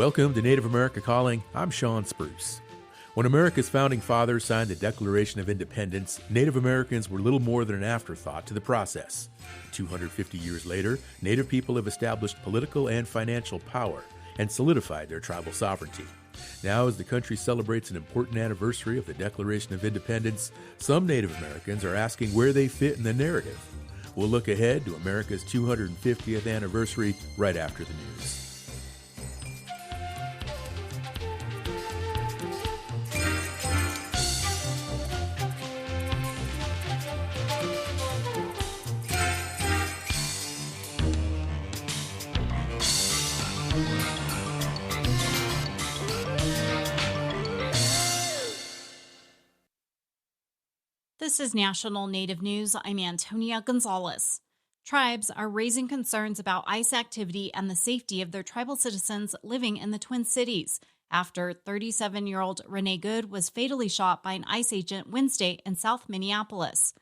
Welcome to Native America Calling. I'm Sean Spruce. When America's founding fathers signed the Declaration of Independence, Native Americans were little more than an afterthought to the process. 250 years later, Native people have established political and financial power and solidified their tribal sovereignty. Now, as the country celebrates an important anniversary of the Declaration of Independence, some Native Americans are asking where they fit in the narrative. We'll look ahead to America's 250th anniversary right after the news. This is National Native News. I'm Antonia Gonzalez. Tribes are raising concerns about ICE activity and the safety of their tribal citizens living in the Twin Cities after 37-year-old Renee Good was fatally shot by an ICE agent Wednesday in South Minneapolis.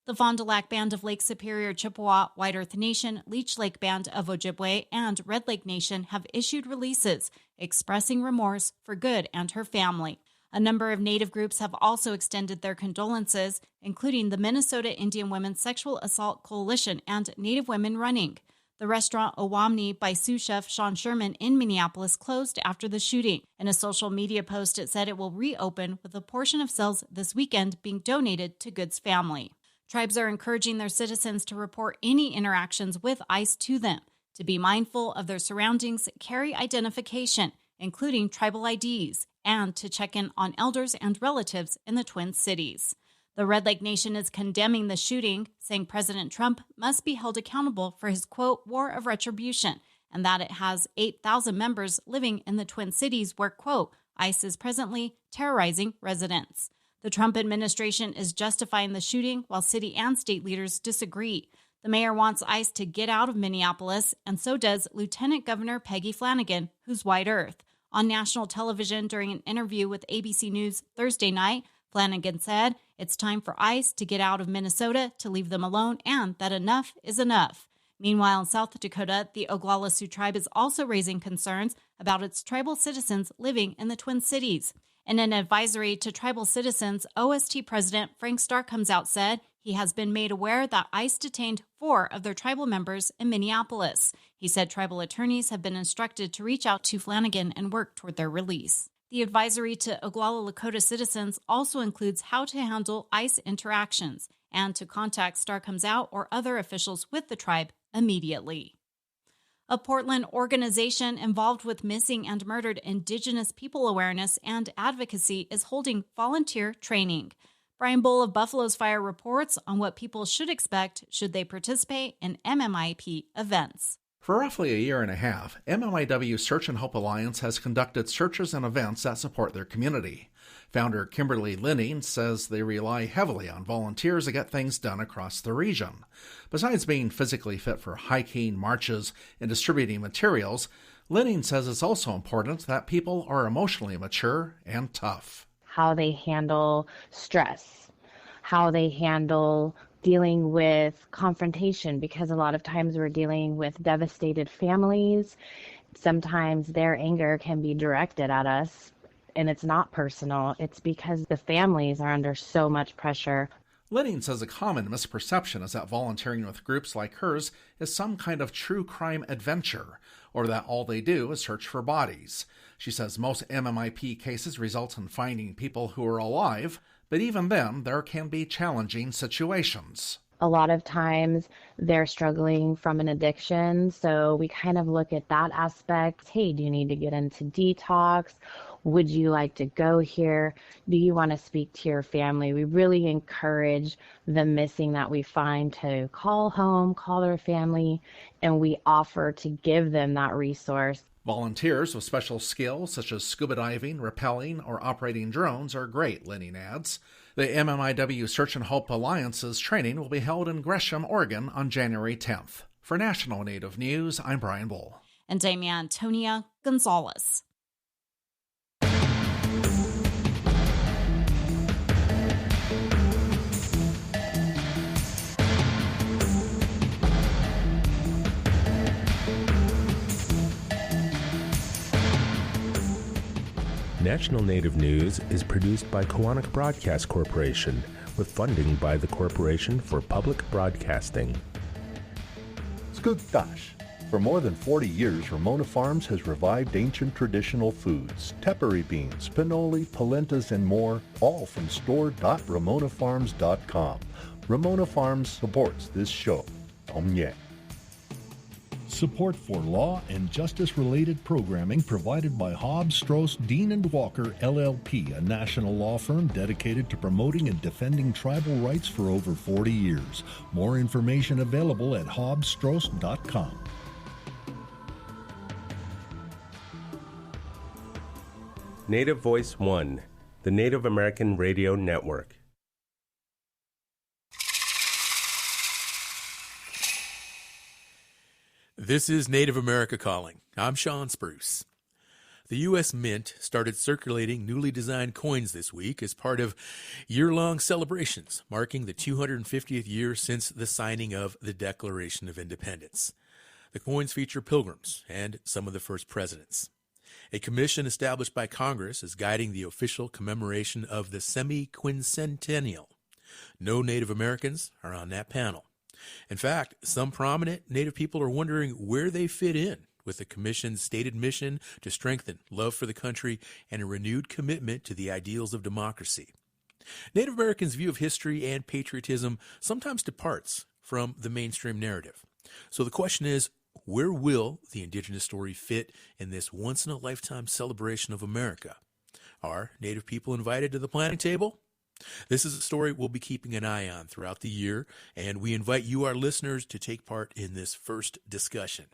The Fond du Lac Band of Lake Superior Chippewa, White Earth Nation, Leech Lake Band of Ojibwe, and Red Lake Nation have issued releases expressing remorse for Good and her family. A number of Native groups have also extended their condolences, including the Minnesota Indian Women's Sexual Assault Coalition and Native Women Running. The restaurant Owamni by sous chef Sean Sherman in Minneapolis closed after the shooting. In a social media post, it said it will reopen with a portion of sales this weekend being donated to Good's family. Tribes are encouraging their citizens to report any interactions with ICE to them, to be mindful of their surroundings, carry identification, including tribal IDs, and to check in on elders and relatives in the Twin Cities. The Red Lake Nation is condemning the shooting, saying President Trump must be held accountable for his, quote, war of retribution, and that it has 8,000 members living in the Twin Cities where, quote, ICE is presently terrorizing residents. The Trump administration is justifying the shooting while city and state leaders disagree. The mayor wants ICE to get out of Minneapolis, and so does Lieutenant Governor Peggy Flanagan, who's White Earth. On national television during an interview with ABC News Thursday night, Flanagan said it's time for ICE to get out of Minnesota, to leave them alone, and that enough is enough. Meanwhile, in South Dakota, the Oglala Sioux tribe is also raising concerns about its tribal citizens living in the Twin Cities. In an advisory to tribal citizens, OST President Frank Starr comes out said he has been made aware that ICE detained 4 of their tribal members in Minneapolis. He said tribal attorneys have been instructed to reach out to Flanagan and work toward their release. The advisory to Oglala Lakota citizens also includes how to handle ICE interactions and to contact Starr Comes Out or other officials with the tribe immediately. A Portland organization involved with missing and murdered Indigenous people awareness and advocacy is holding volunteer training. Brian Bull of Buffalo's Fire reports on what people should expect should they participate in MMIP events. For roughly a year and a half, MMIW Search and Hope Alliance has conducted searches and events that support their community. Founder Kimberly Linning says they rely heavily on volunteers to get things done across the region. Besides being physically fit for hiking, marches, and distributing materials, Linning says it's also important that people are emotionally mature and tough. How they handle stress, how they handle dealing with confrontation, because a lot of times we're dealing with devastated families. Sometimes their anger can be directed at us, and it's not personal. It's because the families are under so much pressure. Linning says a common misperception is that volunteering with groups like hers is some kind of true crime adventure, or that all they do is search for bodies. She says most MMIP cases result in finding people who are alive, but even then, there can be challenging situations. A lot of times they're struggling from an addiction, so we kind of look at that aspect. Hey, do you need to get into detox? Would you like to go here? Do you want to speak to your family? We really encourage the missing that we find to call home, call their family, and we offer to give them that resource. Volunteers with special skills such as scuba diving, rappelling, or operating drones are great, Linning adds. The MMIW Search and Hope Alliance's training will be held in Gresham, Oregon on January 10th. For National Native News, I'm Brian Bull. And I'm Antonia Gonzalez. National Native News is produced by Koahnic Broadcast Corporation with funding by the Corporation for Public Broadcasting. Skugtash. For more than 40 years, Ramona Farms has revived ancient traditional foods, tepary beans, pinoli, polentas, and more, all from store.ramonafarms.com. Ramona Farms supports this show. Omye. Support for law and justice-related programming provided by Hobbs, Strauss, Dean & Walker, LLP, a national law firm dedicated to promoting and defending tribal rights for over 40 years. More information available at hobbsstrauss.com. Native Voice One, the Native American Radio Network. This is Native America Calling. I'm Sean Spruce. The U.S. Mint started circulating newly designed coins this week as part of year-long celebrations marking the 250th year since the signing of the Declaration of Independence. The coins feature pilgrims and some of the first presidents. A commission established by Congress is guiding the official commemoration of the Semiquincentennial. No Native Americans are on that panel. In fact, some prominent Native people are wondering where they fit in with the Commission's stated mission to strengthen love for the country and a renewed commitment to the ideals of democracy. Native Americans' view of history and patriotism sometimes departs from the mainstream narrative. So the question is, where will the Indigenous story fit in this once-in-a-lifetime celebration of America? Are Native people invited to the planning table? This is a story we'll be keeping an eye on throughout the year, and we invite you, our listeners, to take part in this first discussion.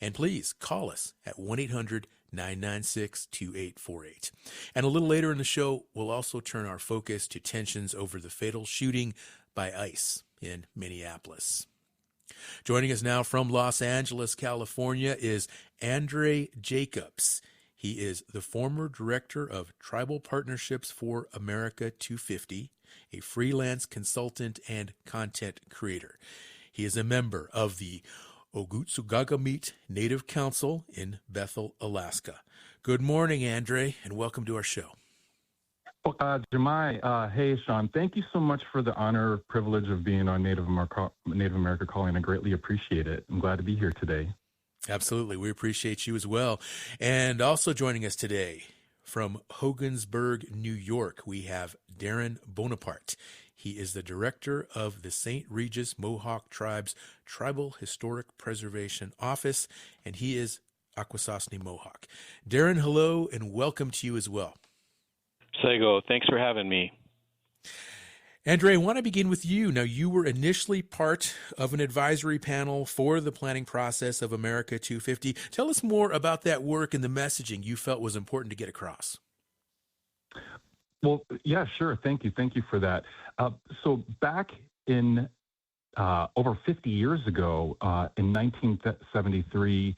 And please call us at 1-800-996-2848. And a little later in the show, we'll also turn our focus to tensions over the fatal shooting by ICE in Minneapolis. Joining us now from Los Angeles, California, is Andre Jacobs. He is the former director of Tribal Partnerships for America 250, a freelance consultant and content creator. He is a member of the Ogutsugagameet Native Council in Bethel, Alaska. Good morning, Andre, and welcome to our show. Jemai, hey, Sean, thank you so much for the honor, privilege of being on Native America Calling. I greatly appreciate it. I'm glad to be here today. Absolutely. We appreciate you as well. And also joining us today from Hogansburg, New York, we have Darren Bonaparte. He is the director of the St. Regis Mohawk Tribe's Tribal Historic Preservation Office, and he is Akwesasne Mohawk. Darren, hello, and welcome to you as well. Sego, thanks for having me. Andre, I want to begin with you. Now, you were initially part of an advisory panel for the planning process of America 250. Tell us more about that work and the messaging you felt was important to get across. Well, yeah, sure. Thank you. Thank you for that. So back in over 50 years ago, in 1973,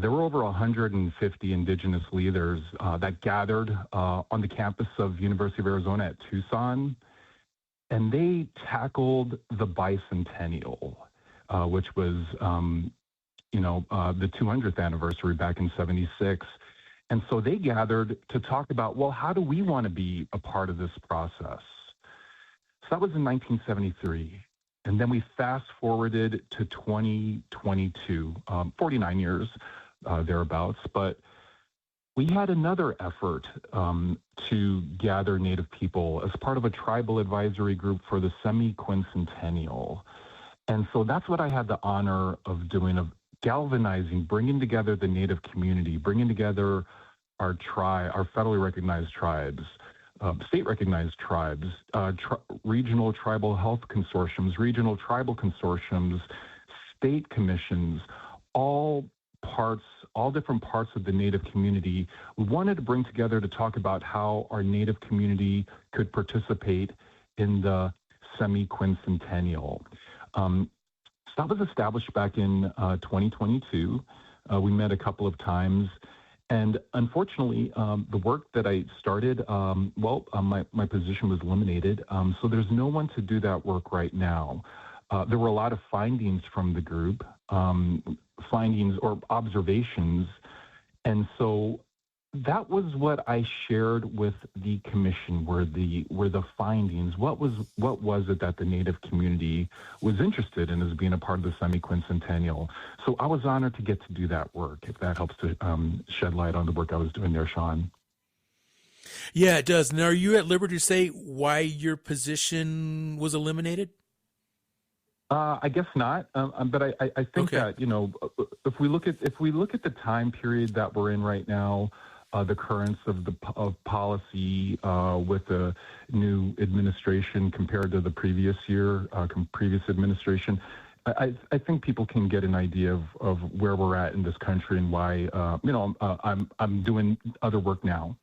there were over 150 Indigenous leaders that gathered on the campus of University of Arizona at Tucson. And they tackled the bicentennial, which was, the 200th anniversary back in 76. And so they gathered to talk about, well, how do we want to be a part of this process? So that was in 1973. And then we fast forwarded to 2022, 49 years thereabouts. But we had another effort to gather Native people as part of a tribal advisory group for the Semiquincentennial. And so that's what I had the honor of doing, of galvanizing, bringing together the Native community, bringing together our federally recognized tribes, state-recognized tribes, regional tribal health consortiums, regional tribal consortiums, state commissions, all different parts of the Native community. We wanted to bring together to talk about how our Native community could participate in the Semiquincentennial. So that was established back in 2022. We met a couple of times. And unfortunately, the work that I started, my position was eliminated. So there's no one to do that work right now. There were a lot of findings from the group, findings or observations. And so that was what I shared with the commission, were the findings. What was it that the Native community was interested in as being a part of the Semiquincentennial? So I was honored to get to do that work, if that helps to shed light on the work I was doing there, Sean. Yeah, it does. Now, are you at liberty to say why your position was eliminated? I guess not, but I think Okay. that, if we look at the time period that we're in right now, the currents of policy with the new administration compared to the previous year, previous administration, I think people can get an idea of where we're at in this country and why I'm doing other work now.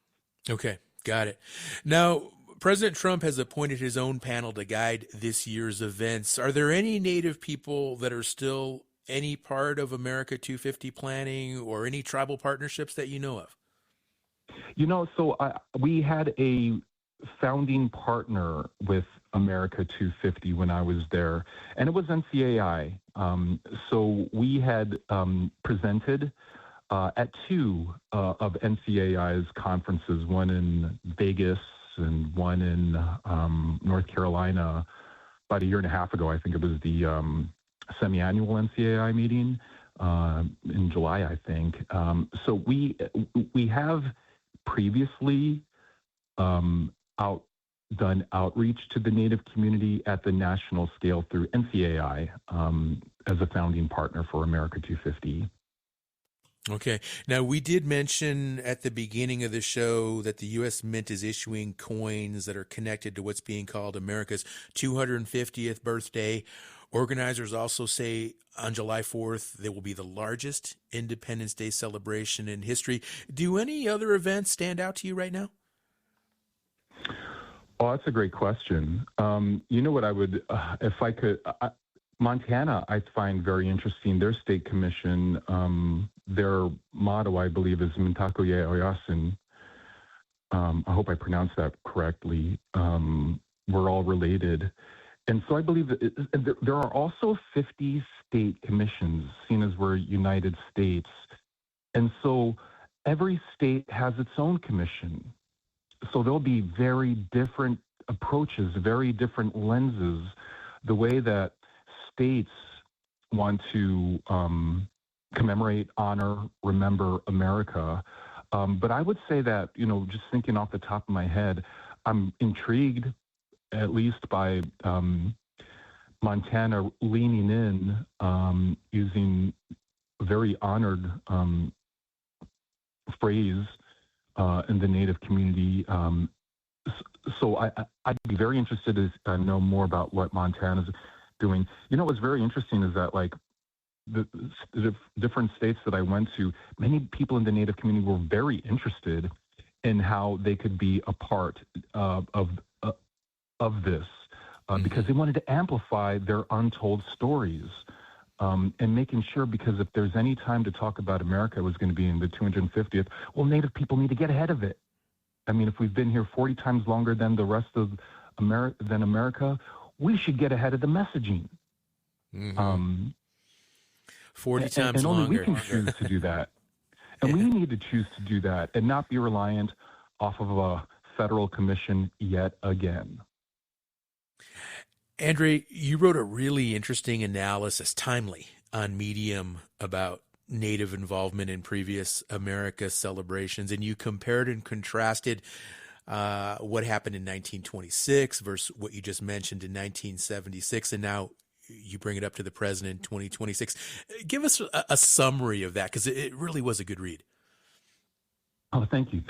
Okay, got it. Now, President Trump has appointed his own panel to guide this year's events. Are there any Native people that are still any part of America 250 planning or any tribal partnerships that you know of? So we had a founding partner with America 250 when I was there, and it was NCAI. So we had presented at two of NCAI's conferences, one in Vegas and one in North Carolina about a year and a half ago. I think it was the semi-annual NCAI meeting in July, I think. So we have previously done outreach to the Native community at the national scale through NCAI as a founding partner for America 250. Okay. Now, we did mention at the beginning of the show that the U.S. Mint is issuing coins that are connected to what's being called America's 250th birthday. Organizers also say on July 4th, there will be the largest Independence Day celebration in history. Do any other events stand out to you right now? Oh, that's a great question. You know what I would, if I could, Montana, I find very interesting. Their state commission, their motto, I believe, is Mintakuye Oyasin. I hope I pronounced that correctly. We're all related. And so I believe that there are also 50 state commissions, seen as we're United States. And so every state has its own commission. So there'll be very different approaches, very different lenses, the way that states want to commemorate, honor, remember America. But I would say that, just thinking off the top of my head, I'm intrigued at least by Montana leaning in, using a very honored phrase in the Native community. So I'd be very interested to know more about what Montana's doing. What's very interesting is that, like, the different states that I went to, many people in the Native community were very interested in how they could be a part of this, because they wanted to amplify their untold stories, and making sure, because if there's any time to talk about America, it was going to be in the 250th. Well, Native people need to get ahead of it. I mean, if we've been here 40 times longer than the rest of America, we should get ahead of the messaging. 40 times and only longer. We can choose to do that. And we need to choose to do that and not be reliant off of a federal commission yet again. Andre, you wrote a really interesting analysis, timely, on Medium about Native involvement in previous America celebrations, and you compared and contrasted what happened in 1926 versus what you just mentioned in 1976, and now you bring it up to the present in 2026. Give us a summary of that, because it really was a good read. Oh, thank you.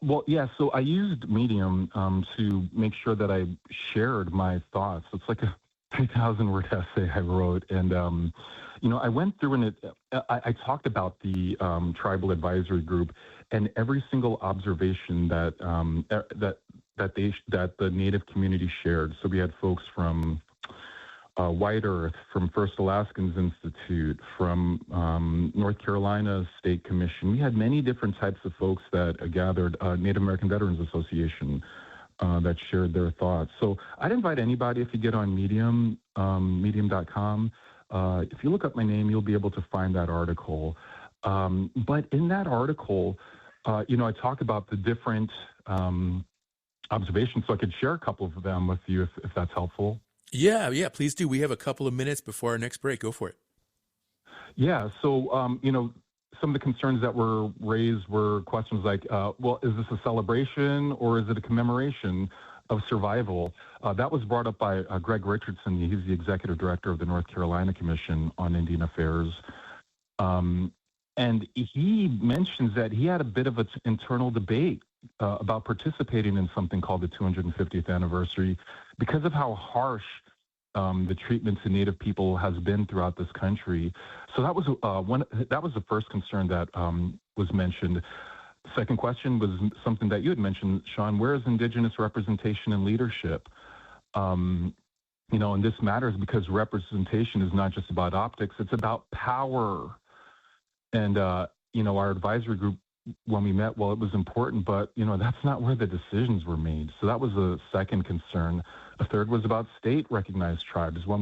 Well, yeah, so I used Medium to make sure that I shared my thoughts. It's like a 3,000-word essay I wrote. And, I went through and I talked about the Tribal Advisory Group and every single observation that the Native community shared. So we had folks from White Earth, from First Alaskans Institute, from North Carolina State Commission. We had many different types of folks that gathered, Native American Veterans Association, that shared their thoughts. So I'd invite anybody, if you get on Medium, medium.com, if you look up my name, you'll be able to find that article. But in that article, I talk about the different observations, so I could share a couple of them with you if that's helpful. Yeah, please do. We have a couple of minutes before our next break. Go for it. Yeah, so, some of the concerns that were raised were questions like, well, is this a celebration or is it a commemoration of survival? That was brought up by Greg Richardson. He's the executive director of the North Carolina Commission on Indian Affairs. And he mentions that he had a bit of an internal debate about participating in something called the 250th anniversary because of how harsh the treatment to Native people has been throughout this country. So that was That was the first concern that was mentioned. Second question was something that you had mentioned, Sean. Where is Indigenous representation and leadership? And this matters because representation is not just about optics; it's about power. And our advisory group, when we met, well, it was important, but that's not where the decisions were made. So that was a second concern. A third was about state-recognized tribes. When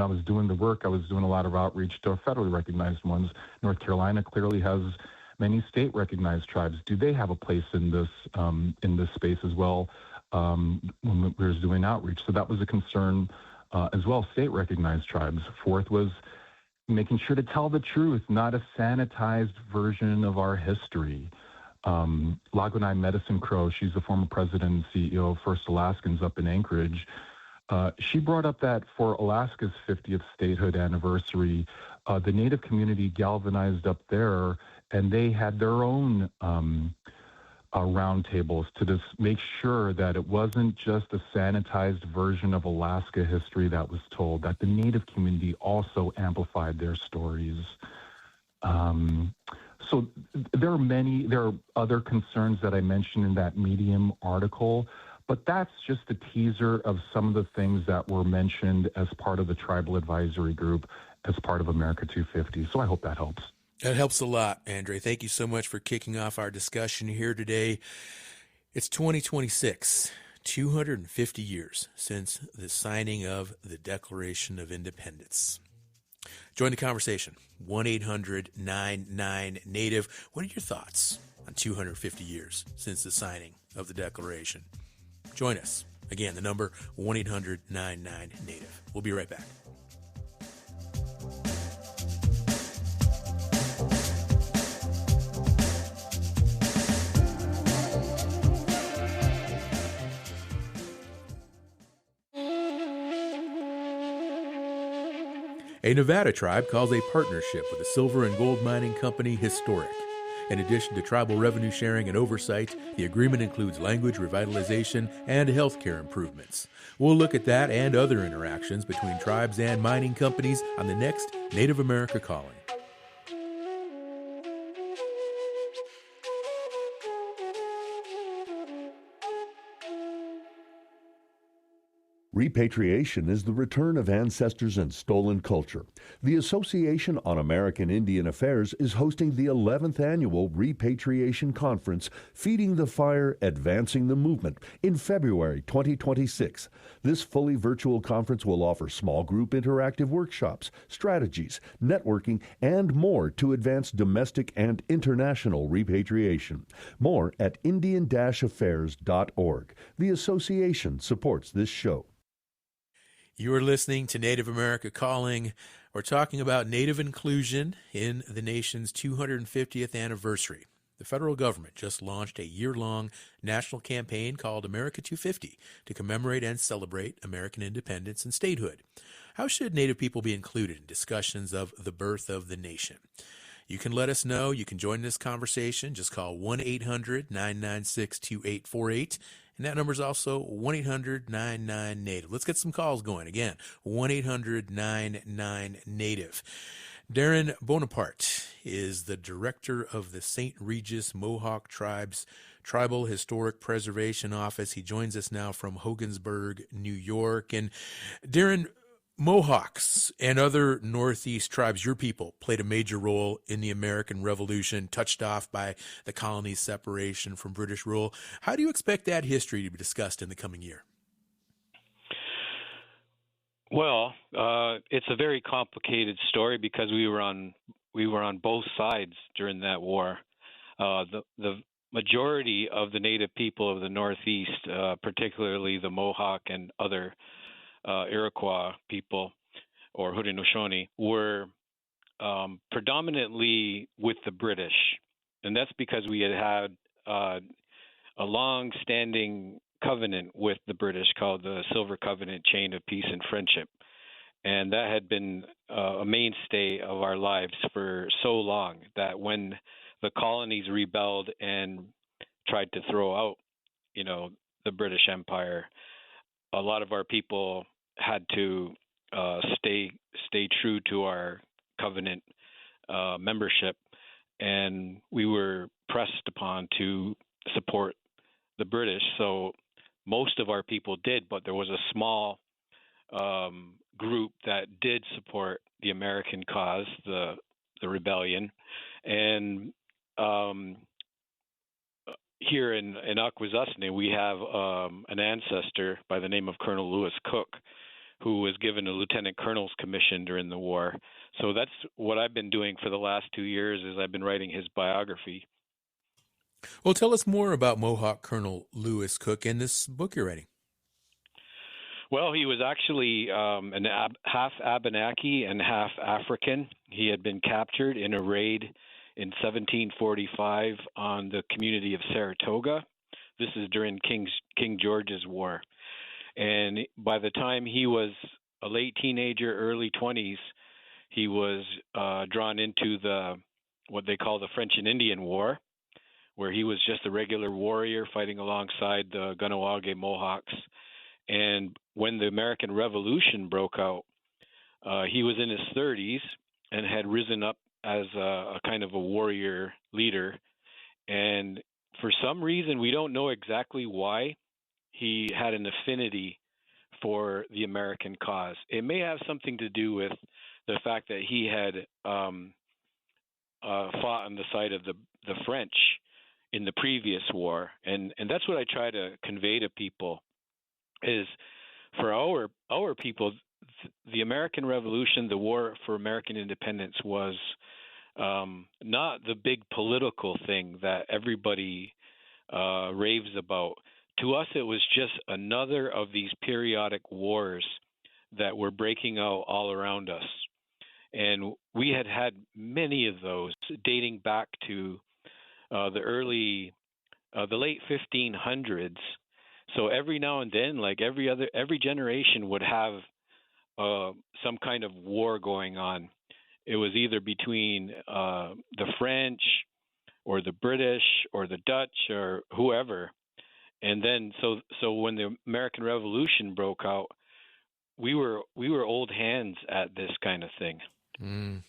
I was doing the work, I was doing a lot of outreach to federally recognized ones. North Carolina clearly has many state-recognized tribes. Do they have a place in this space as well? When we were doing outreach, so that was a concern as well. State-recognized tribes. Fourth was making sure to tell the truth, not a sanitized version of our history. Lagunai Medicine Crow, she's the former president and CEO of First Alaskans up in Anchorage. She brought up that for Alaska's 50th statehood anniversary, the Native community galvanized up there, and they had their own roundtables to just make sure that it wasn't just a sanitized version of Alaska history that was told, that the Native community also amplified their stories. So there are other concerns that I mentioned in that Medium article, but that's just a teaser of some of the things that were mentioned as part of the Tribal Advisory Group, as part of America 250. So I hope that helps. That helps a lot, Andre. Thank you so much for kicking off our discussion here today. It's 2026, 250 years since the signing of the Declaration of Independence. Join the conversation, 1-800-99-NATIVE. What are your thoughts on 250 years since the signing of the Declaration? Join us. Again, the number, 1-800-99-NATIVE. We'll be right back. A Nevada tribe calls a partnership with the silver and gold mining company historic. In addition to tribal revenue sharing and oversight, the agreement includes language revitalization and healthcare improvements. We'll look at that and other interactions between tribes and mining companies on the next Native America Calling. Repatriation is the return of ancestors and stolen culture. The Association on American Indian Affairs is hosting the 11th annual Repatriation Conference, Feeding the Fire, Advancing the Movement, in February 2026. This fully virtual conference will offer small group interactive workshops, strategies, networking, and more to advance domestic and international repatriation. More at indian-affairs.org. The association supports this show. You are listening to Native America Calling. We're talking about Native inclusion in the nation's 250th anniversary. The federal government just launched a year-long national campaign called America 250 to commemorate and celebrate American independence and statehood. How should Native people be included in discussions of the birth of the nation? You can let us know. You can join this conversation. Just call 1-800-996-2848. And that number is also 1-800-99-NATIVE. Let's get some calls going. Again, 1-800-99-NATIVE. Darren Bonaparte is the director of the St. Regis Mohawk Tribe's Tribal Historic Preservation Office. He joins us now from Hogansburg, New York. And Darren, Mohawks and other Northeast tribes, your people, played a major role in the American Revolution, touched off by the colony's separation from British rule. How do you expect that history to be discussed in the coming year? Well, it's a very complicated story because we were on both sides during that war. The majority of the native people of the Northeast, particularly the Mohawk and other Iroquois people or Haudenosaunee, were predominantly with the British. And that's because we had a long-standing covenant with the British called the Silver Covenant Chain of Peace and Friendship. And that had been a mainstay of our lives for so long that when the colonies rebelled and tried to throw out, the British Empire, a lot of our people had to stay true to our covenant membership, and we were pressed upon to support the British. So most of our people did, but there was a small group that did support the American cause, the rebellion, and here in Akwesasne, we have an ancestor by the name of Colonel Lewis Cook, who was given a lieutenant colonel's commission during the war. So that's what I've been doing for the last 2 years, is I've been writing his biography. Well, tell us more about Mohawk Colonel Lewis Cook and this book you're writing. Well, he was actually half Abenaki and half African. He had been captured in a raid in 1745 on the community of Saratoga. This is during King George's War. And by the time he was a late teenager, early 20s, he was drawn into what they call the French and Indian War, where he was just a regular warrior fighting alongside the Kahnawake Mohawks. And when the American Revolution broke out, he was in his 30s and had risen up as a kind of a warrior leader. And for some reason, we don't know exactly why, he had an affinity for the American cause. It may have something to do with the fact that he had fought on the side of the French in the previous war. And that's what I try to convey to people, is for our people, the American Revolution, the war for American independence, was not the big political thing that everybody raves about. To us, it was just another of these periodic wars that were breaking out all around us. And we had had many of those dating back to the late 1500s. So every now and then, like every generation would have some kind of war going on. It was either between the French or the British or the Dutch or whoever. And then so when the American Revolution broke out, we were old hands at this kind of thing. Mm.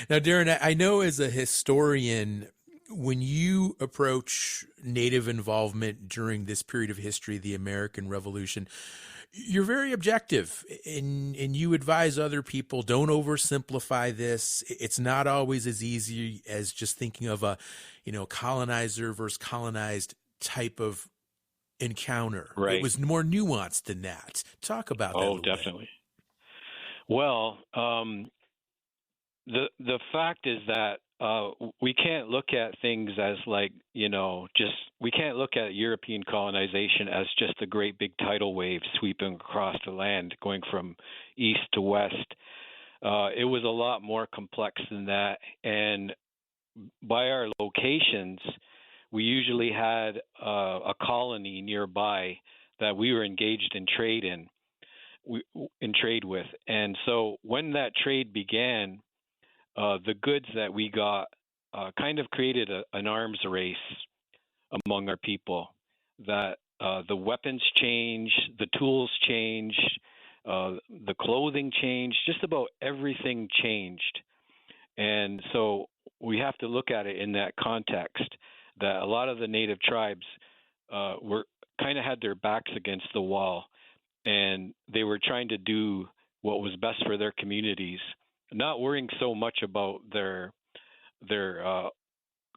Now, Darren, I know as a historian, when you approach Native involvement during this period of history, the American Revolution, you're very objective, and you advise other people, don't oversimplify this. It's not always as easy as just thinking of a, colonizer versus colonized type of encounter. Right. It was more nuanced than that. Talk about that a little definitely. Bit. Well, the fact is that we can't look at things as we can't look at European colonization as just a great big tidal wave sweeping across the land, going from east to west. It was a lot more complex than that. And by our locations, we usually had a colony nearby that we were engaged in trade with. And so when that trade began, the goods that we got kind of created an arms race among our people, that the weapons changed, the tools changed, the clothing changed, just about everything changed. And so we have to look at it in that context, that a lot of the native tribes were kind of had their backs against the wall, and they were trying to do what was best for their communities, not worrying so much about their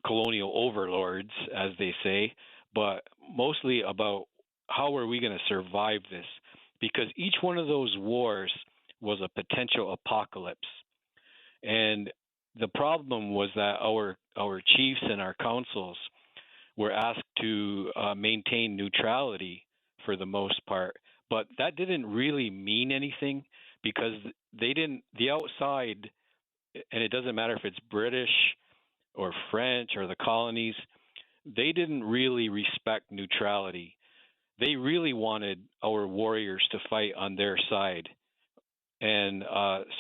colonial overlords, as they say, but mostly about how are we going to survive this? Because each one of those wars was a potential apocalypse. And the problem was that our chiefs and our councils were asked to maintain neutrality for the most part. But that didn't really mean anything because the outside, and it doesn't matter if it's British or French or the colonies, they didn't really respect neutrality. They really wanted our warriors to fight on their side. And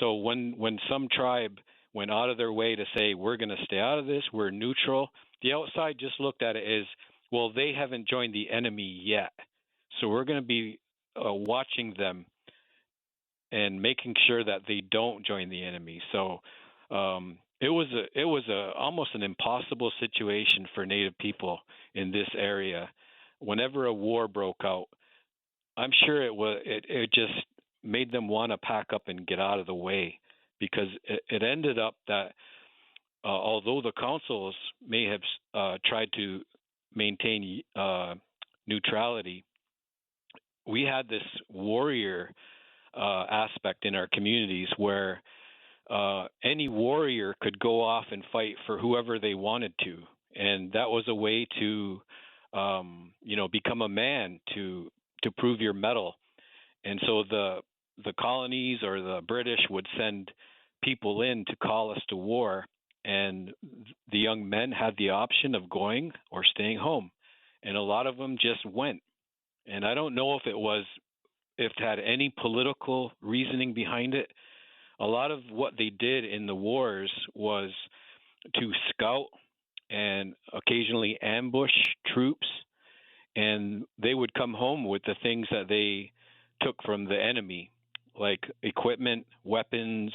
so when some tribe went out of their way to say, we're going to stay out of this, we're neutral, the outside just looked at it as, well, they haven't joined the enemy yet. So we're going to be watching them and making sure that they don't join the enemy. So it was almost an impossible situation for Native people in this area. Whenever a war broke out, I'm sure it just made them want to pack up and get out of the way, because it ended up that although the councils may have tried to maintain neutrality, we had this warrior aspect in our communities where any warrior could go off and fight for whoever they wanted to, and that was a way to become a man, to prove your mettle. And so the colonies or the British would send people in to call us to war, and the young men had the option of going or staying home, and a lot of them just went. And I don't know if it had any political reasoning behind it. A lot of what they did in the wars was to scout and occasionally ambush troops, and they would come home with the things that they took from the enemy, like equipment, weapons,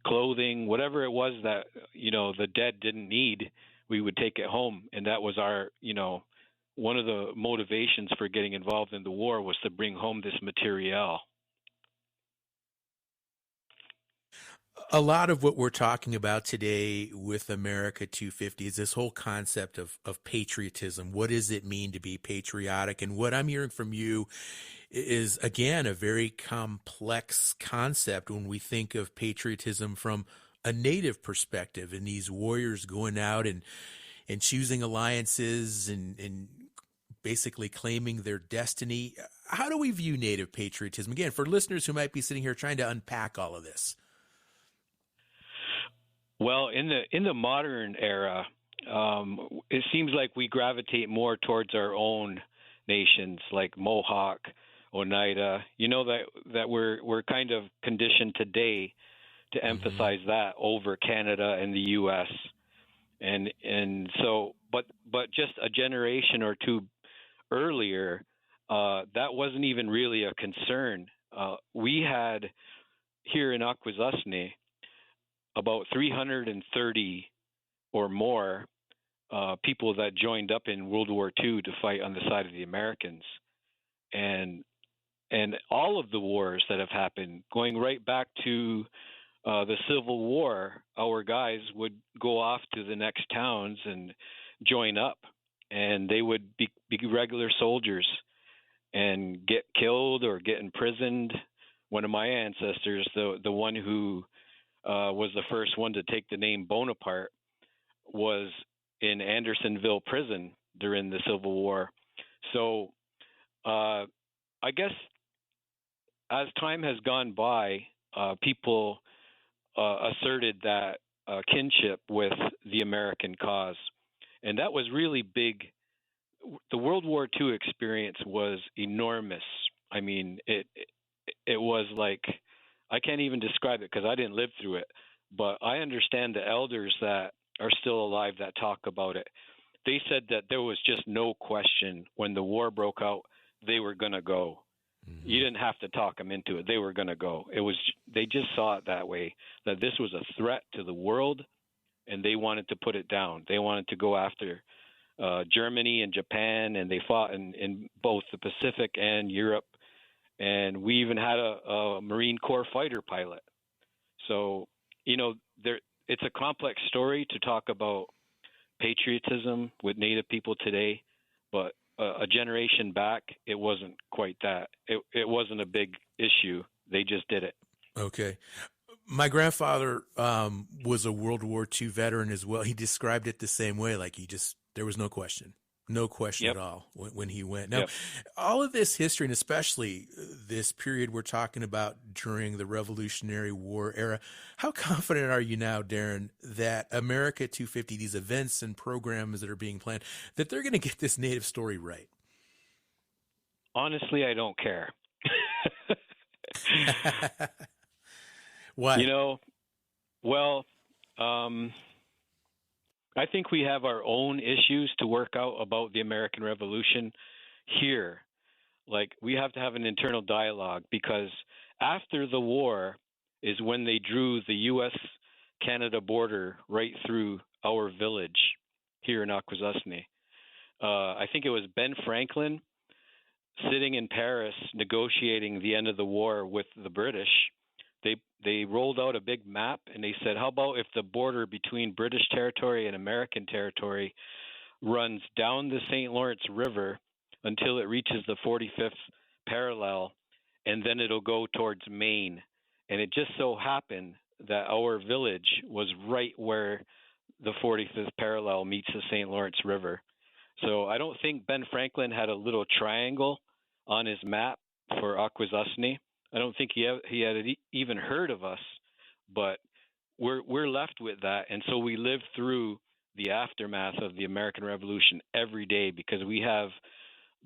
clothing, whatever it was that the dead didn't need. We would take it home, and that was our one of the motivations for getting involved in the war, was to bring home this material. A lot of what we're talking about today with America 250 is this whole concept of patriotism. What does it mean to be patriotic? And what I'm hearing from you is, again, a very complex concept when we think of patriotism from a Native perspective, and these warriors going out and choosing alliances and basically claiming their destiny. How do we view Native patriotism? Again, for listeners who might be sitting here trying to unpack all of this. Well, in the modern era, it seems like we gravitate more towards our own nations, like Mohawk, Oneida. That we're kind of conditioned today to emphasize that over Canada and the U.S. And so, but just a generation or two earlier, that wasn't even really a concern. We had here in Akwesasne about 330 or more people that joined up in World War II to fight on the side of the Americans. And all of the wars that have happened, going right back to the Civil War, our guys would go off to the next towns and join up, and they would be regular soldiers and get killed or get imprisoned. One of my ancestors, the one who was the first one to take the name Bonaparte, was in Andersonville prison during the Civil War. So I guess as time has gone by, people asserted that kinship with the American cause. And that was really big. The World War II experience was enormous. I mean, it was like, I can't even describe it because I didn't live through it, but I understand the elders that are still alive that talk about it. They said that there was just no question when the war broke out, they were going to go. Mm-hmm. You didn't have to talk them into it. They were going to go. They just saw it that way, that this was a threat to the world, and they wanted to put it down. They wanted to go after Germany and Japan, and they fought in both the Pacific and Europe. And we even had a Marine Corps fighter pilot. So, it's a complex story to talk about patriotism with Native people today, but a generation back, it wasn't quite that. It wasn't a big issue. They just did it. Okay. My grandfather was a World War II veteran as well. He described it the same way, like there was no question. No question Yep. at all when he went. Now, Yep. all of this history, and especially this period we're talking about during the Revolutionary War era, how confident are you now, Darren, that America 250, these events and programs that are being planned, that they're going to get this Native story right? Honestly, I don't care. Why? You know, well, I think we have our own issues to work out about the American Revolution here. Like, we have to have an internal dialogue, because after the war is when they drew the U.S. Canada border right through our village here in Akwesasne. I think it was Ben Franklin sitting in Paris negotiating the end of the war with the British. They rolled out a big map and they said, how about if the border between British territory and American territory runs down the St. Lawrence River until it reaches the 45th parallel, and then it'll go towards Maine. And it just so happened that our village was right where the 45th parallel meets the St. Lawrence River. So I don't think Ben Franklin had a little triangle on his map for Akwesasne. I don't think he had even heard of us, but we're left with that, and so we live through the aftermath of the American Revolution every day, because we have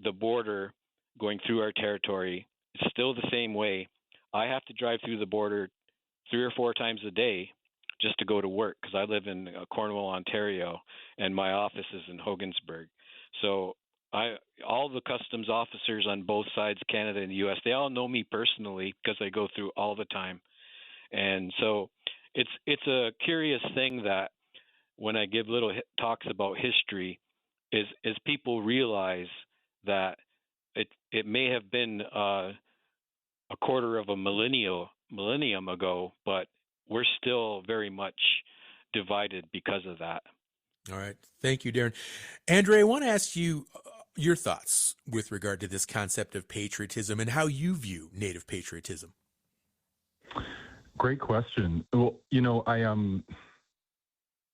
the border going through our territory. It's still the same way. I have to drive through the border 3 or 4 times a day just to go to work, because I live in Cornwall, Ontario, and my office is in Hogansburg. So all the customs officers on both sides, Canada and the U.S., they all know me personally because I go through all the time. And so it's a curious thing that when I give little talks about history, is people realize that it may have been a quarter of a millennium ago, but we're still very much divided because of that. All right. Thank you, Darren. Andre, I want to ask you your thoughts with regard to this concept of patriotism and how you view Native patriotism. Great question. Well, I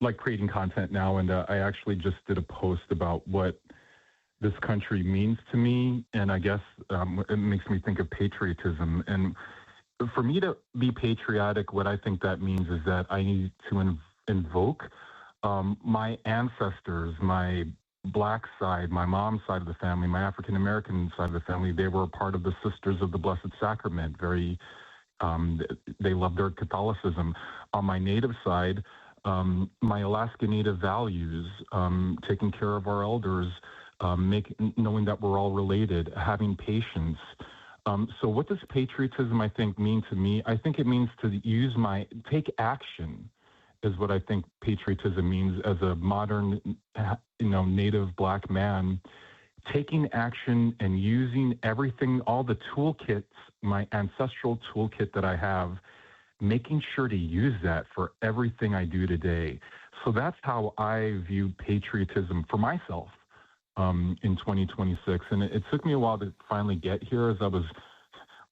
like creating content now, and I actually just did a post about what this country means to me, and I guess it makes me think of patriotism. And for me to be patriotic, what I think that means is that I need to invoke my ancestors, my Black side, my mom's side of the family, my African American side of the family. They were a part of the Sisters of the Blessed Sacrament. They loved their Catholicism. On my Native side, my Alaska Native values, taking care of our elders, knowing that we're all related, having patience. So what does patriotism, I think, mean to me? I think it means to take action is what I think patriotism means as a modern, Native Black man, taking action and using everything, all the toolkits, my ancestral toolkit that I have, making sure to use that for everything I do today. So that's how I view patriotism for myself in 2026. And it took me a while to finally get here as I was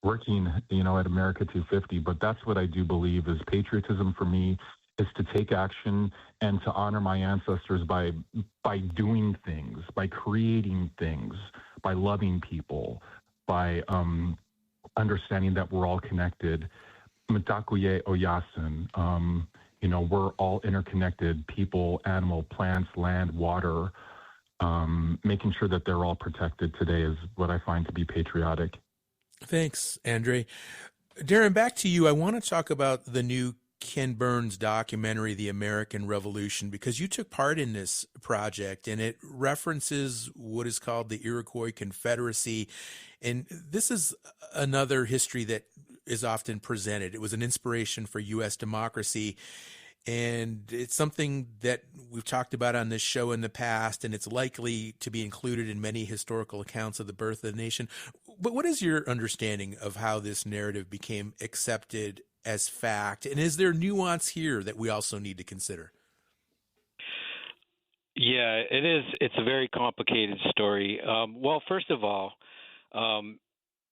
working, at America 250. But that's what I do believe is patriotism for me is to take action and to honor my ancestors by doing things, by creating things, by loving people, by understanding that we're all connected. Mitakuye Oyasin, we're all interconnected, people, animal, plants, land, water. Making sure that they're all protected today is what I find to be patriotic. Thanks, Andre. Darren, back to you. I want to talk about the new Ken Burns documentary, The American Revolution, because you took part in this project and it references what is called the Iroquois Confederacy. And this is another history that is often presented. It was an inspiration for U.S. democracy. And it's something that we've talked about on this show in the past, and it's likely to be included in many historical accounts of the birth of the nation. But what is your understanding of how this narrative became accepted as fact? And is there nuance here that we also need to consider? Yeah, it is. It's a very complicated story. Well, first of all,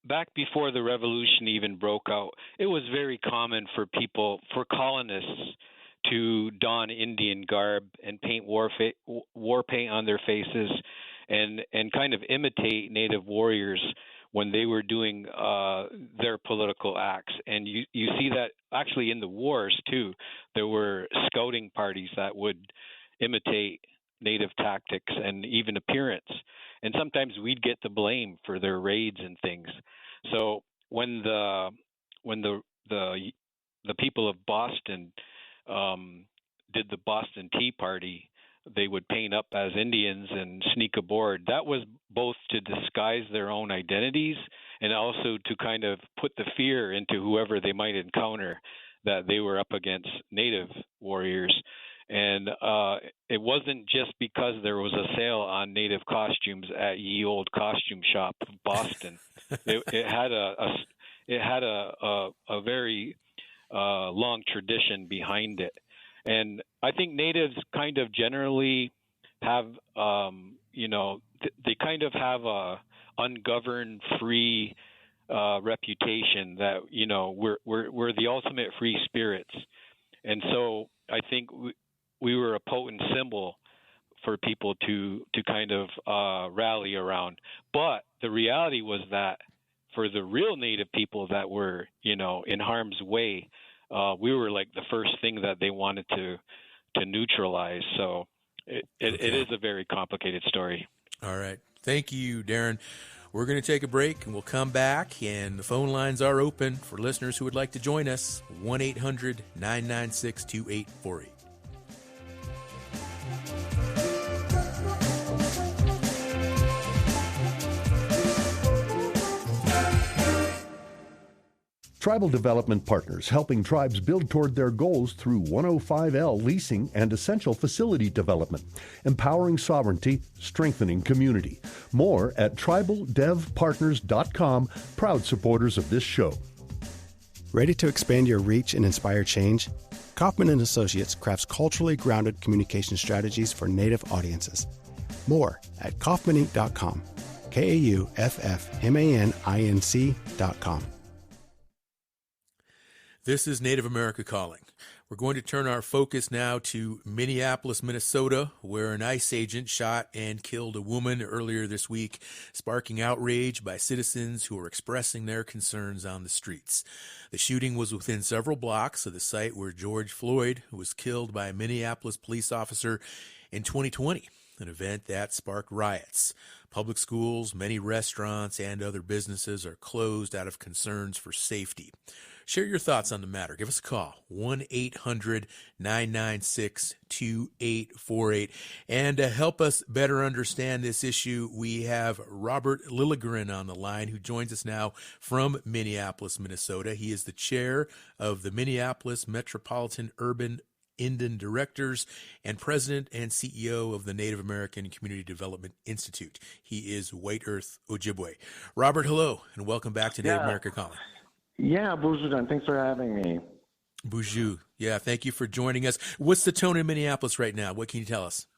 back before the revolution even broke out, it was very common for colonists to don Indian garb and paint war paint on their faces and kind of imitate Native warriors when they were doing their political acts. And you see that actually in the wars too. There were scouting parties that would imitate Native tactics and even appearance. And sometimes we'd get the blame for their raids and things. So when the people of Boston did the Boston Tea Party, they would paint up as Indians and sneak aboard. That was both to disguise their own identities and also to kind of put the fear into whoever they might encounter that they were up against Native warriors. And it wasn't just because there was a sale on Native costumes at Ye Old Costume Shop of Boston. It had a very long tradition behind it. And I think Natives kind of generally have, they kind of have a ungoverned, free reputation that, we're the ultimate free spirits. And so I think we were a potent symbol for people to kind of rally around. But the reality was that for the real Native people that were, in harm's way, we were like the first thing that they wanted to neutralize. So it is a very complicated story. All right. Thank you, Darren. We're going to take a break, and we'll come back, and the phone lines are open for listeners who would like to join us, 1-800-996-2848. Tribal Development Partners, helping tribes build toward their goals through 105L leasing and essential facility development, empowering sovereignty, strengthening community. More at tribaldevpartners.com, proud supporters of this show. Ready to expand your reach and inspire change? Kaufman & Associates crafts culturally grounded communication strategies for Native audiences. More at kaufmaninc.com, KAUFFMANINC.com. This is Native America Calling. We're going to turn our focus now to Minneapolis, Minnesota, where an ICE agent shot and killed a woman earlier this week, sparking outrage by citizens who are expressing their concerns on the streets. The shooting was within several blocks of the site where George Floyd was killed by a Minneapolis police officer in 2020, an event that sparked riots. Public schools, many restaurants, and other businesses are closed out of concerns for safety. Share your thoughts on the matter. Give us a call, 1-800-996-2848. And to help us better understand this issue, we have Robert Lilligren on the line, who joins us now from Minneapolis, Minnesota. He is the chair of the Minneapolis Metropolitan Urban Indian Directors and president and CEO of the Native American Community Development Institute. He is White Earth Ojibwe. Robert, hello, and welcome back to Native America Calling. Yeah, bonjour, John. Thanks for having me. Bonjour. Yeah, thank you for joining us. What's the tone in Minneapolis right now? What can you tell us?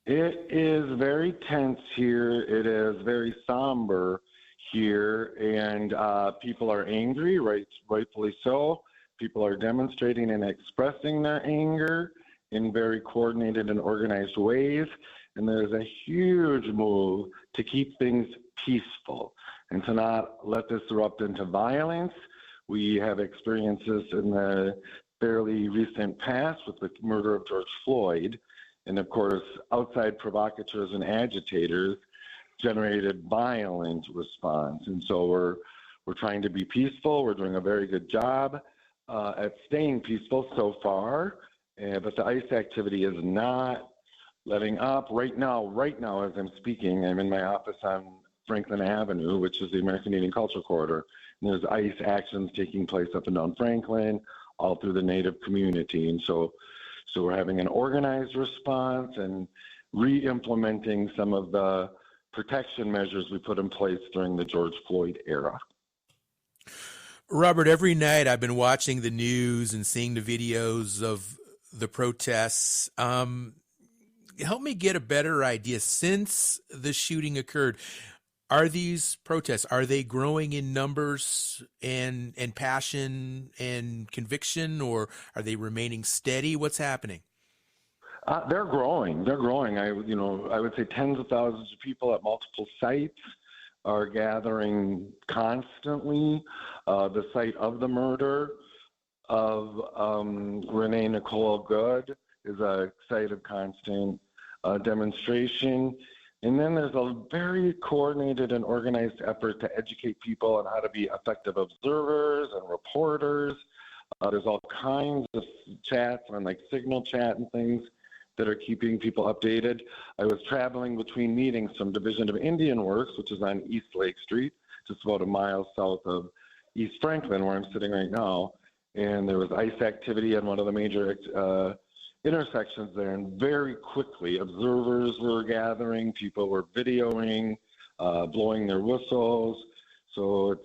It is very tense here. It is very somber here, and people are angry, rightfully so. People are demonstrating and expressing their anger in very coordinated and organized ways, and there's a huge move to keep things peaceful and to not let this erupt into violence. We have experiences in the fairly recent past with the murder of George Floyd, and of course, outside provocateurs and agitators generated violent response. And so we're trying to be peaceful. We're doing a very good job at staying peaceful so far, but the ICE activity is not letting up. Right now, as I'm speaking, I'm in my office on Franklin Avenue, which is the American Indian Culture Corridor. And there's ICE actions taking place up and down Franklin, all through the Native community. And so we're having an organized response and re-implementing some of the protection measures we put in place during the George Floyd era. Robert, every night I've been watching the news and seeing the videos of the protests. Help me get a better idea. Since the shooting occurred, are these protests, are they growing in numbers and passion and conviction, or are they remaining steady? What's happening? They're growing. They're growing. I would say tens of thousands of people at multiple sites are gathering constantly. The site of the murder of Renee Nicole Good is a site of constant demonstration. And then there's a very coordinated and organized effort to educate people on how to be effective observers and reporters. There's all kinds of chats on like Signal Chat and things that are keeping people updated. I was traveling between meetings from Division of Indian Works, which is on East Lake Street, just about a mile south of East Franklin, where I'm sitting right now. And there was ICE activity on one of the major intersections there. And very quickly, observers were gathering, people were videoing, blowing their whistles. So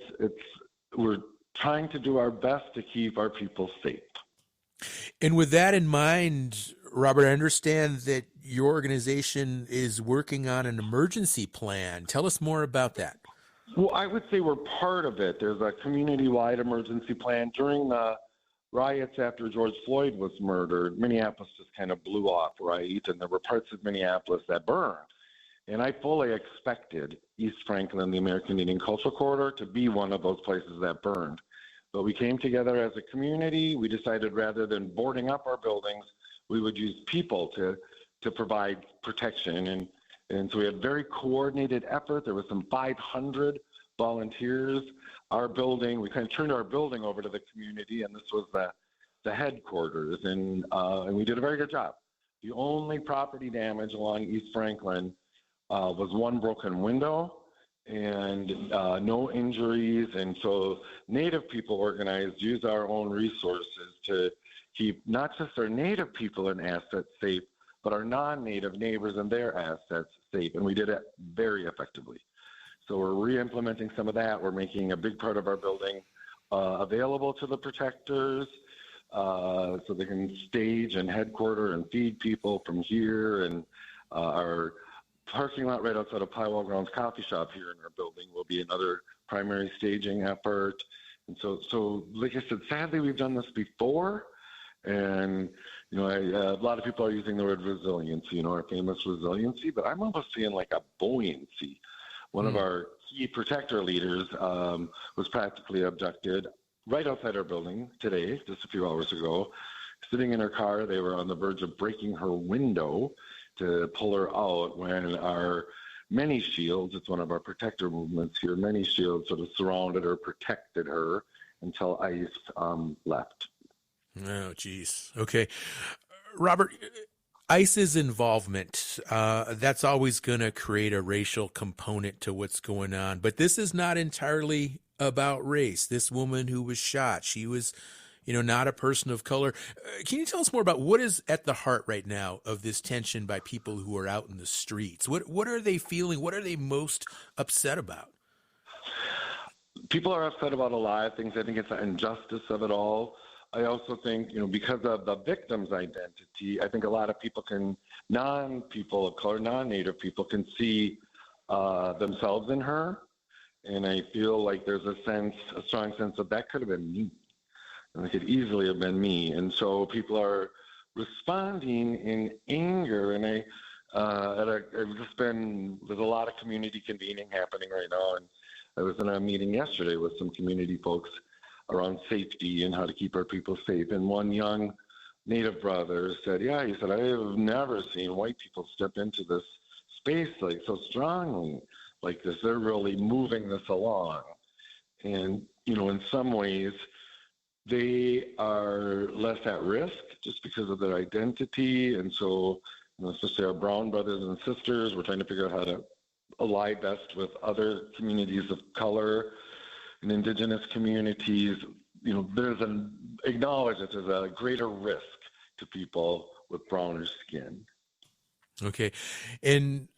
we're trying to do our best to keep our people safe. And with that in mind, Robert, I understand that your organization is working on an emergency plan. Tell us more about that. Well, I would say we're part of it. There's a community-wide emergency plan. During the riots after George Floyd was murdered, Minneapolis just kind of blew off, right? And there were parts of Minneapolis that burned. And I fully expected East Franklin, the American Indian Cultural Corridor, to be one of those places that burned. But we came together as a community. We decided rather than boarding up our buildings, we would use people to provide protection. And so we had a very coordinated effort. There was some 500 volunteers. Our building, we kind of turned our building over to the community, and this was the headquarters. And we did a very good job. The only property damage along East Franklin was one broken window and no injuries. And so Native people organized, used our own resources to keep not just our Native people and assets safe, but our non-Native neighbors and their assets safe. And we did it very effectively. So we're re-implementing some of that. We're making a big part of our building available to the protectors so they can stage and headquarter and feed people from here. And our parking lot right outside of Pywall Grounds Coffee Shop here in our building will be another primary staging effort. And so like I said, sadly, we've done this before. And, a lot of people are using the word resiliency, our famous resiliency, but I'm almost seeing like a buoyancy. One of our key protector leaders was practically abducted right outside our building today, just a few hours ago. Sitting in her car, they were on the verge of breaking her window to pull her out when our many shields, it's one of our protector movements here, many shields sort of surrounded her, protected her until ICE left. Oh, geez. Okay. Robert, ICE's involvement, that's always going to create a racial component to what's going on. But this is not entirely about race. This woman who was shot, she was, not a person of color. Can you tell us more about what is at the heart right now of this tension by people who are out in the streets? What are they feeling? What are they most upset about? People are upset about a lot of things. I think it's the injustice of it all. I also think, because of the victim's identity, I think a lot of people non-people of color, non-Native people can see themselves in her. And I feel like there's a strong sense that could have been me. And it could easily have been me. And so people are responding in anger. And there's a lot of community convening happening right now. And I was in a meeting yesterday with some community folks around safety and how to keep our people safe. And one young Native brother said, he said, I have never seen white people step into this space like so strongly like this. They're really moving this along. And, in some ways, they are less at risk just because of their identity. And so, especially our brown brothers and sisters, we're trying to figure out how to ally best with other communities of color and indigenous communities. Acknowledge that there's a greater risk to people with browner skin. Okay. And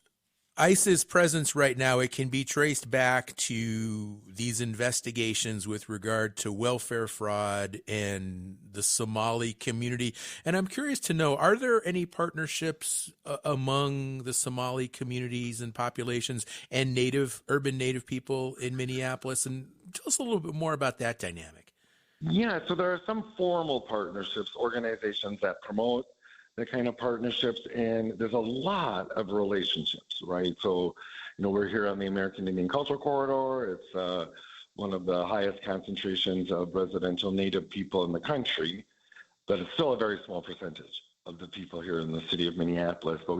ICE's presence right now, it can be traced back to these investigations with regard to welfare fraud and the Somali community. And I'm curious to know, are there any partnerships among the Somali communities and populations and urban Native people in Minneapolis? And tell us a little bit more about that dynamic. Yeah, so there are some formal partnerships, organizations that promote that kind of partnerships, and there's a lot of relationships, right? So, we're here on the American Indian Cultural Corridor. It's one of the highest concentrations of residential Native people in the country, but it's still a very small percentage of the people here in the city of Minneapolis. But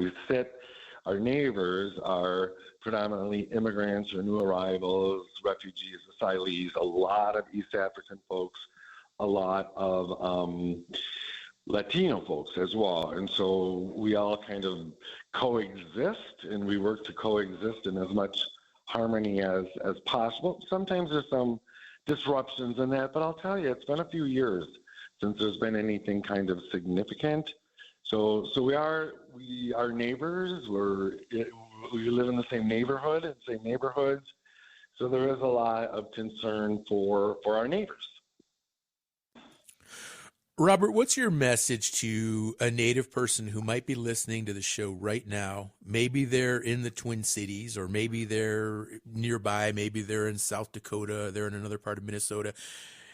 our neighbors are predominantly immigrants or new arrivals, refugees, asylees, a lot of East African folks, a lot of Latino folks as well. And so we all kind of coexist, and we work to coexist in as much harmony as possible. Sometimes there's some disruptions in that, but I'll tell you, it's been a few years since there's been anything kind of significant. So we are neighbors. We live in the same neighborhood and same neighborhoods. So there is a lot of concern for our neighbors. Robert, what's your message to a Native person who might be listening to the show right now? Maybe they're in the Twin Cities, or maybe they're nearby, maybe they're in South Dakota, they're in another part of Minnesota,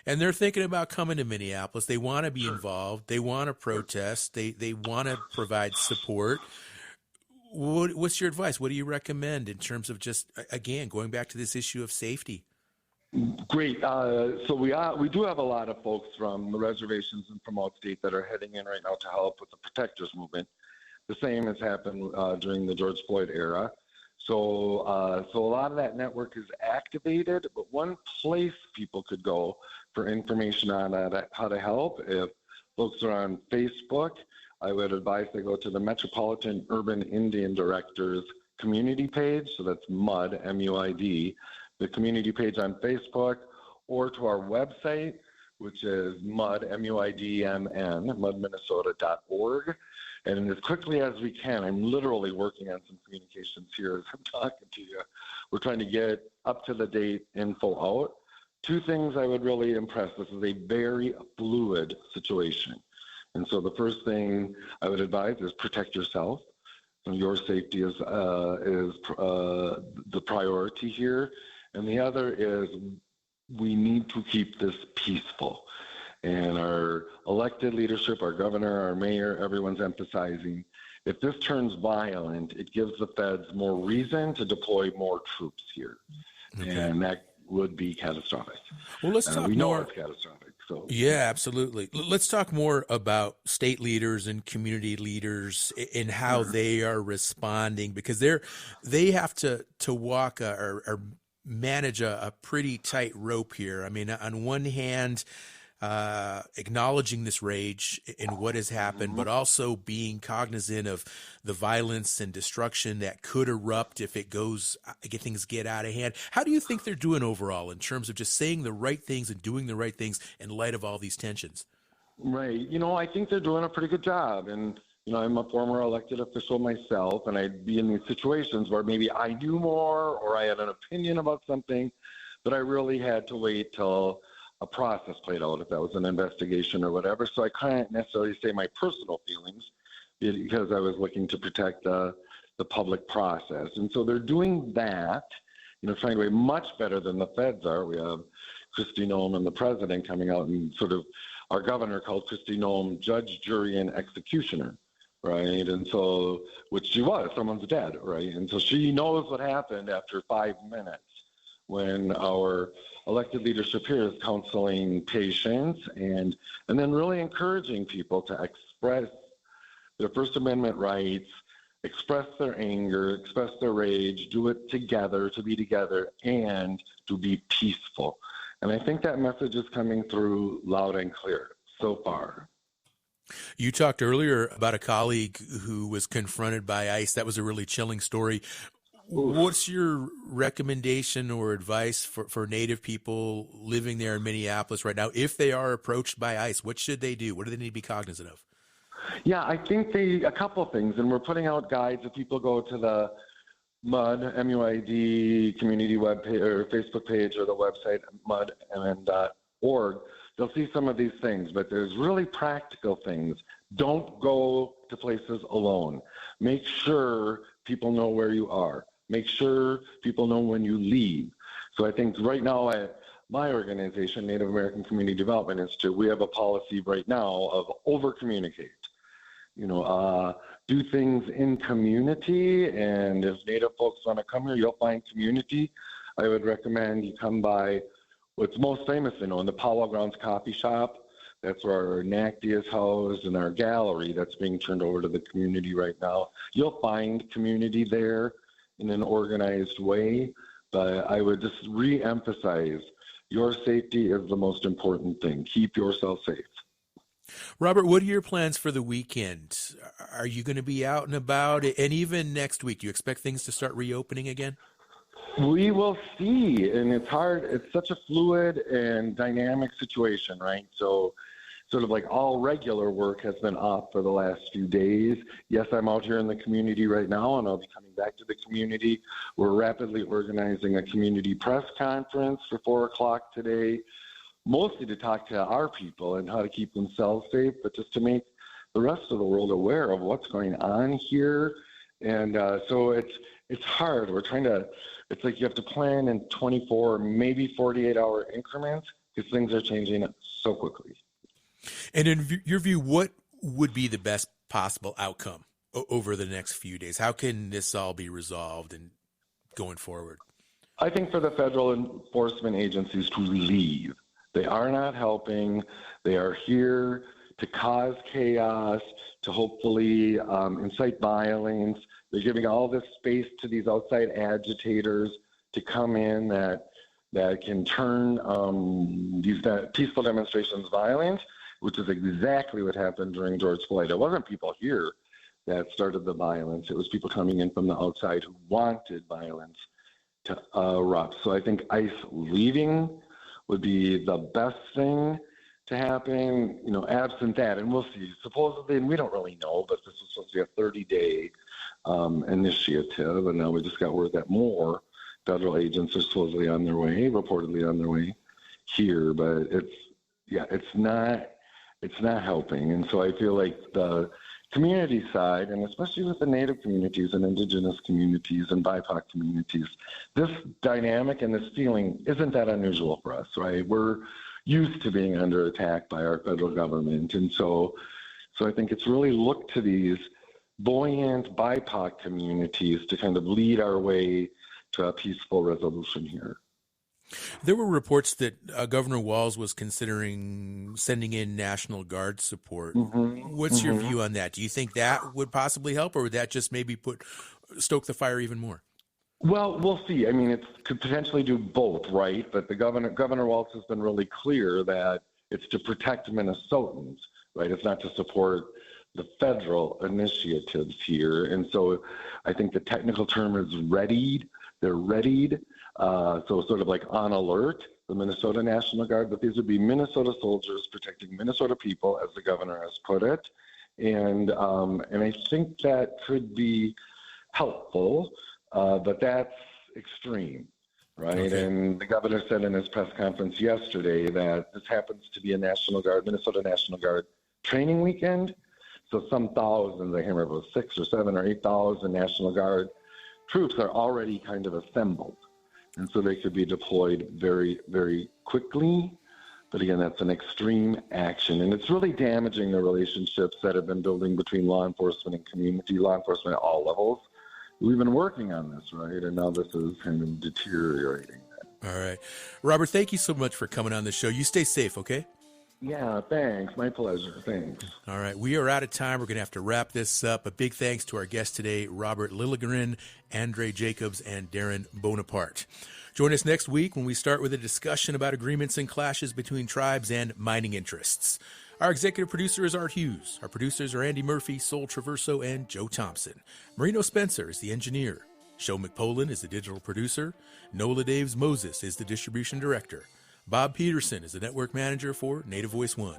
and they're thinking about coming to Minneapolis. They want to be involved. They want to protest. They want to provide support. What's your advice? What do you recommend in terms of just, again, going back to this issue of safety? Great. So we do have a lot of folks from the reservations and from outstate that are heading in right now to help with the protectors movement. The same has happened during the George Floyd era. So a lot of that network is activated, but one place people could go for information on how to help, if folks are on Facebook, I would advise they go to the Metropolitan Urban Indian Directors community page. So that's MUD, M-U-I-D, the community page on Facebook, or to our website, which is MUD, M-U-I-D-M-N, mudminnesota.org. And as quickly as we can, I'm literally working on some communications here as I'm talking to you. We're trying to get up-to-the-date info out. Two things I would really impress. This is a very fluid situation. And so the first thing I would advise is protect yourself. Your safety is the priority here. And the other is we need to keep this peaceful. And our elected leadership, our governor, our mayor, everyone's emphasizing, if this turns violent, it gives the feds more reason to deploy more troops here. Okay. And that would be catastrophic. Well, let's talk more. We know it's catastrophic. So. Yeah, absolutely. Let's talk more about state leaders and community leaders and how they are responding, because they have to walk or manage a pretty tight rope here. I mean, on one hand, acknowledging this rage and what has happened, but also being cognizant of the violence and destruction that could erupt if things get out of hand. How do you think they're doing overall in terms of just saying the right things and doing the right things in light of all these tensions? Right. I think they're doing a pretty good job. And, I'm a former elected official myself, and I'd be in these situations where maybe I knew more or I had an opinion about something, but I really had to wait till a process played out, if that was an investigation or whatever. So I can't necessarily say my personal feelings because I was looking to protect the public process. And so they're doing that, trying to be much better than the feds are. We have Kristi Noem and the president coming out, and sort of our governor called Kristi Noem judge, jury, and executioner, right? And so, which she was, someone's dead, right? And so she knows what happened after 5 minutes when our elected leadership here is counseling patients and then really encouraging people to express their First Amendment rights, express their anger, express their rage, do it together, to be together, and to be peaceful. And I think that message is coming through loud and clear so far. You talked earlier about a colleague who was confronted by ICE. That was a really chilling story. What's your recommendation or advice for Native people living there in Minneapolis right now? If they are approached by ICE, what should they do? What do they need to be cognizant of? Yeah, I think a couple of things, and we're putting out guides. If people go to the MUD, M-U-I-D, community webpage or Facebook page, or the website mudmn.org, they'll see some of these things, but there's really practical things. Don't go to places alone. Make sure people know where you are. Make sure people know when you leave. So I think right now at my organization, Native American Community Development Institute, we have a policy right now of over-communicate. do things in community. And if Native folks want to come here, you'll find community. I would recommend you come by what's most famous, in the Powwow Grounds Coffee Shop. That's where our NACD is housed, and our gallery that's being turned over to the community right now. You'll find community there in an organized way, but I would just re-emphasize your safety is the most important thing. Keep yourself safe. Robert, what are your plans for the weekend? Are you going to be out and about? And even next week, do you expect things to start reopening again? We will see, and it's hard. It's such a fluid and dynamic situation, right? So sort of like all regular work has been off for the last few days. Yes, I'm out here in the community right now, and I'll be coming back to the community. We're rapidly organizing a community press conference for 4 o'clock today, mostly to talk to our people and how to keep themselves safe, but just to make the rest of the world aware of what's going on here. And so it's hard. It's like you have to plan in 24, maybe 48-hour increments because things are changing so quickly. And in your view, what would be the best possible outcome over the next few days? How can this all be resolved and going forward? I think for the federal enforcement agencies to leave. They are not helping. They are here to cause chaos, to hopefully incite violence. They're giving all this space to these outside agitators to come in that can turn these peaceful demonstrations violent, which is exactly what happened during George Floyd. It wasn't people here that started the violence. It was people coming in from the outside who wanted violence to erupt. So I think ICE leaving would be the best thing to happen, absent that. And we'll see. Supposedly, and we don't really know, but this was supposed to be a 30-day initiative, and now we just got word that more federal agents are supposedly on their way, reportedly on their way here. But it's not helping. And so I feel like the community side, and especially with the Native communities and Indigenous communities and BIPOC communities, this dynamic and this feeling isn't that unusual for us, right? We're used to being under attack by our federal government. And so I think it's really looked to these buoyant BIPOC communities to kind of lead our way to a peaceful resolution here. There were reports that Governor Walz was considering sending in National Guard support. What's your view on that? Do you think that would possibly help, or would that just maybe stoke the fire even more? Well, we'll see. I mean, it could potentially do both, right? But the Governor Walz has been really clear that it's to protect Minnesotans, right? It's not to support the federal initiatives here. And so I think the technical term is readied. They're readied. So sort of like on alert, the Minnesota National Guard, but these would be Minnesota soldiers protecting Minnesota people, as the governor has put it. And I think that could be helpful, but that's extreme, right? Okay. And the governor said in his press conference yesterday that this happens to be a Minnesota National Guard training weekend. So some thousands, I can't remember, it was 6,000 or 7,000 or 8,000 National Guard troops are already kind of assembled. And so they could be deployed very, very quickly. But again, that's an extreme action. And it's really damaging the relationships that have been building between law enforcement and community, law enforcement at all levels. We've been working on this, right? And now this is kind of deteriorating. All right. Robert, thank you so much for coming on the show. You stay safe, okay? Yeah, thanks. My pleasure. Thanks. All right. We are out of time. We're going to have to wrap this up. A big thanks to our guests today, Robert Lilligren, Andre Jacobs, and Darren Bonaparte. Join us next week when we start with a discussion about agreements and clashes between tribes and mining interests. Our executive producer is Art Hughes. Our producers are Andy Murphy, Sol Traverso, and Joe Thompson. Marino Spencer is the engineer. Joe McPolin is the digital producer. Nola Daves Moses is the distribution director. Bob Peterson is the network manager for Native Voice One.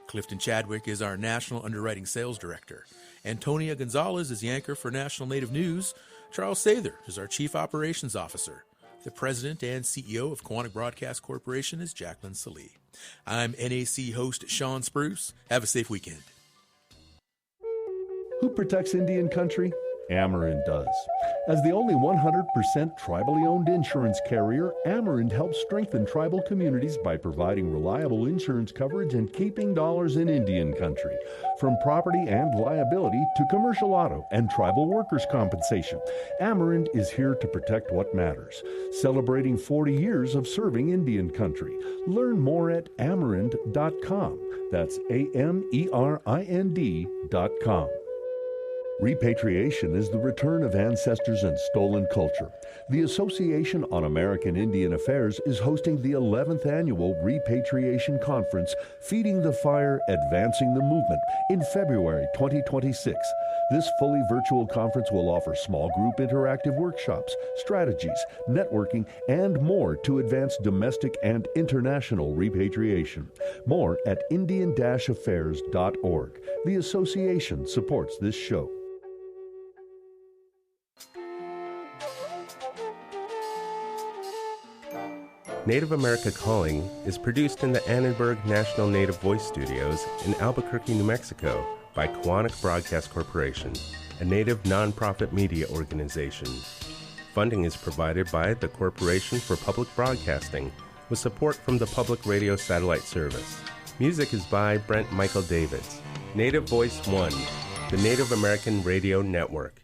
Clifton Chadwick is our national underwriting sales director. Antonia Gonzalez is the anchor for National Native News. Charles Sather is our chief operations officer. The president and CEO of Quantic Broadcast Corporation is Jacqueline Cele. I'm NAC host Sean Spruce. Have a safe weekend. Who protects Indian country? Ameren does. As the only 100% tribally owned insurance carrier, Amerant helps strengthen tribal communities by providing reliable insurance coverage and keeping dollars in Indian country. From property and liability to commercial auto and tribal workers' compensation, Amerant is here to protect what matters. Celebrating 40 years of serving Indian country. Learn more at amerant.com. That's AMERIND.com. Repatriation is the return of ancestors and stolen culture. The Association on American Indian Affairs is hosting the 11th annual Repatriation Conference, Feeding the Fire, Advancing the Movement, in February 2026. This fully virtual conference will offer small group interactive workshops, strategies, networking, and more to advance domestic and international repatriation. More at Indian-Affairs.org. The association supports this show. Native America Calling is produced in the Annenberg National Native Voice Studios in Albuquerque, New Mexico by Koahnic Broadcast Corporation, a Native nonprofit media organization. Funding is provided by the Corporation for Public Broadcasting with support from the Public Radio Satellite Service. Music is by Brent Michael Davids. Native Voice One, the Native American Radio Network.